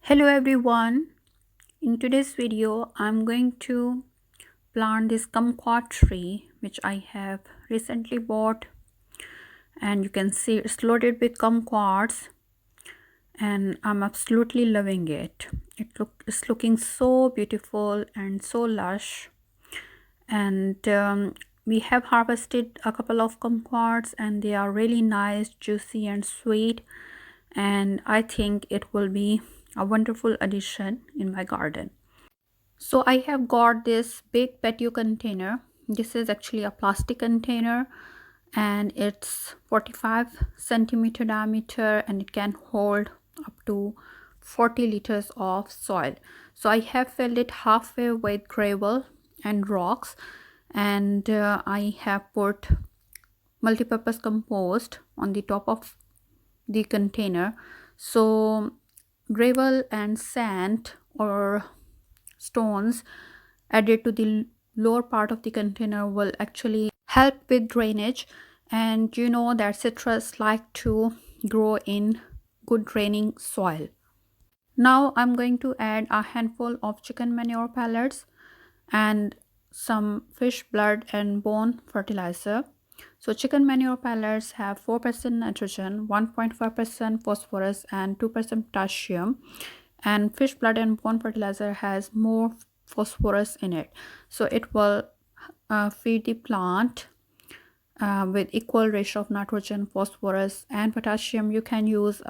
Hello everyone. In today's video, I'm going to plant this kumquat tree which I have recently bought, and you can see it's loaded with kumquats and I'm absolutely loving it. It's looking so beautiful and so lush, and we have harvested a couple of kumquats and they are really nice, juicy and sweet, and I think it will be a wonderful addition in my garden. So I have got this big patio container. This is actually a plastic container and it's 45 centimeter diameter and it can hold up to 40 liters of soil. So I have filled it halfway with gravel and rocks, and I have put multi-purpose compost on the top of the container. So gravel and sand or stones added to the lower part of the container will actually help with drainage, and you know that citrus like to grow in good draining soil. Now I'm going to add a handful of chicken manure pellets and some fish blood and bone fertilizer. So chicken manure pellets have 4% nitrogen, 1.5% phosphorus and 2% potassium, and fish blood and bone fertilizer has more phosphorus in it, so it will feed the plant with equal ratio of nitrogen, phosphorus and potassium. You can use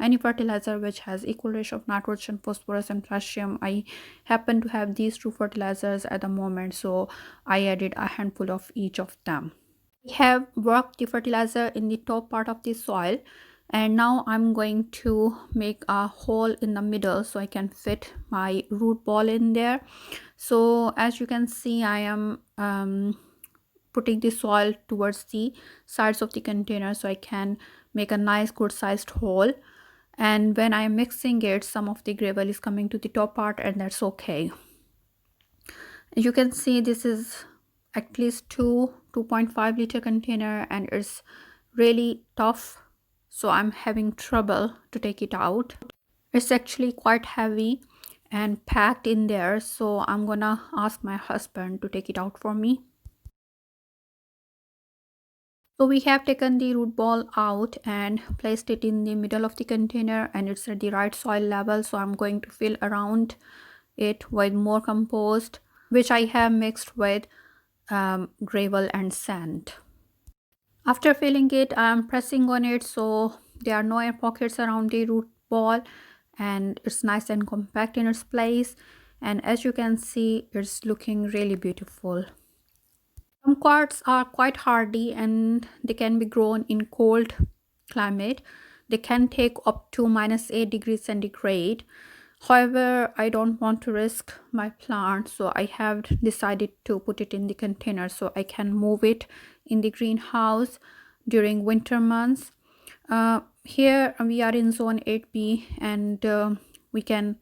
any fertilizer which has equal ratio of nitrogen, phosphorus and potassium. I happen to have these two fertilizers at the moment, so I added a handful of each of them. We have worked the fertilizer in the top part of the soil, and now I'm going to make a hole in the middle so I can fit my root ball in there. So as you can see, I am putting the soil towards the sides of the container so I can make a nice good sized hole, and when I'm mixing it, some of the gravel is coming to the top part, and that's okay. You can see this is at least 2.5 liter container and it's really tough, so I'm having trouble to take it out. It's actually quite heavy and packed in there, so I'm gonna ask my husband to take it out for me. So we have taken the root ball out and placed it in the middle of the container, and it's at the right soil level, so I'm going to fill around it with more compost which I have mixed with gravel and sand. After filling it, I am pressing on it so there are no air pockets around the root ball and it's nice and compact in its place, and as you can see, it's looking really beautiful. Kumquats are quite hardy and they can be grown in cold climate. They can take up to -8 degrees centigrade. However, I don't want to risk my plant, so I have decided to put it in the container so I can move it in the greenhouse during winter months. Here we are in zone 8B, and we can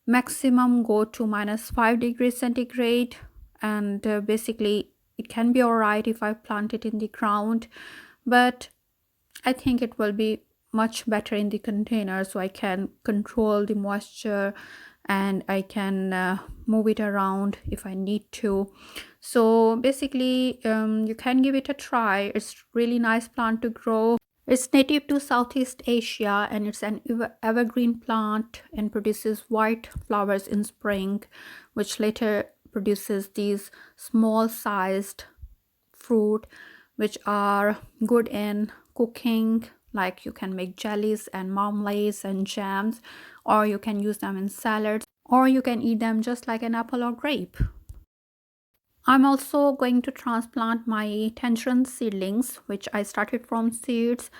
maximum go to -5 degrees centigrade, and basically it can be alright if I plant it in the ground, but I think it will be much better in the container so I can control the moisture and I can move it around if I need to. So basically you can give it a try. It's really nice plant to grow. It's native to Southeast Asia and it's an evergreen plant and produces white flowers in spring, which later produces these small sized fruit which are good in cooking, like you can make jellies and marmalades and jams, or you can use them in salads, or you can eat them just like an apple or grape. I'm also going to transplant my tangerine seedlings which I started from seeds.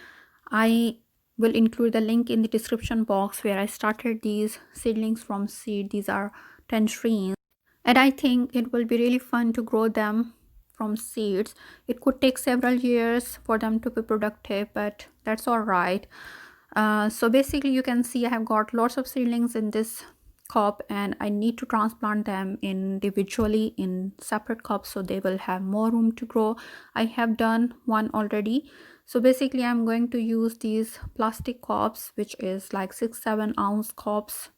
I will include the link in the description box where I started these seedlings from seed. These are tangerines, and I think it will be really fun to grow them from seeds. It could take several years for them to be productive, but that's all right. So basically you can see I have got lots of seedlings in this cup and I need to transplant them individually in separate cups so they will have more room to grow. I have done one already. So basically I'm going to use these plastic cups which is like 6-7 ounce cups,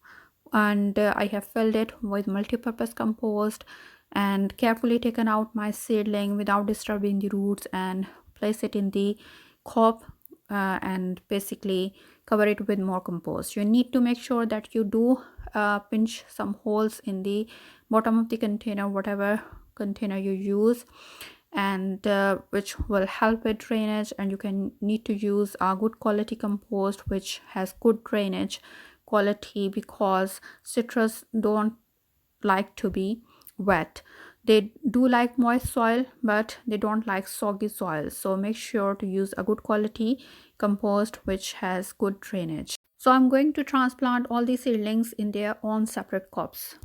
and I have filled it with multi-purpose compost and carefully taken out my seedling without disturbing the roots and place it in the cup, and basically cover it with more compost. You need to make sure that you do pinch some holes in the bottom of the container, whatever container you use, and which will help with drainage. And you can need to use a good quality compost which has good drainage quality, because citrus don't like to be wet. They do like moist soil, but they don't like soggy soil. So make sure to use a good quality compost which has good drainage. So I'm going to transplant all these seedlings in their own separate cups.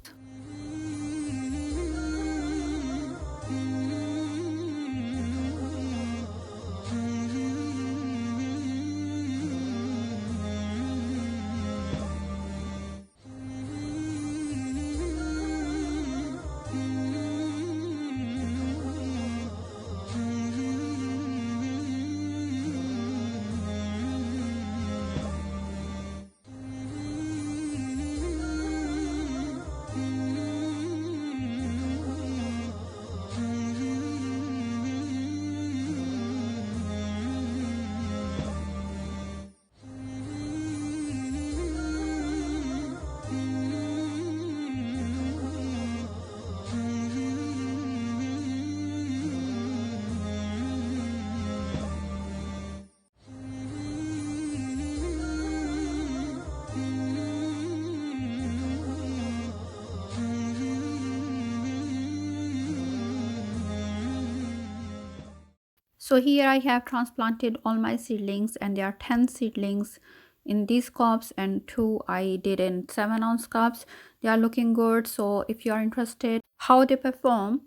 So here I have transplanted all my seedlings, and there are 10 seedlings in these cups and 2 I did in 7-ounce cups. They are looking good. So if you are interested how they perform,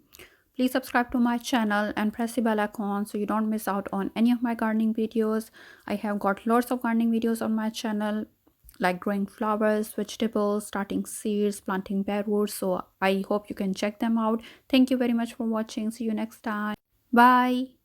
please subscribe to my channel and press the bell icon so you don't miss out on any of my gardening videos. I have got lots of gardening videos on my channel, like growing flowers, vegetables, starting seeds, planting bare roots. So I hope you can check them out. Thank you very much for watching. See you next time. Bye.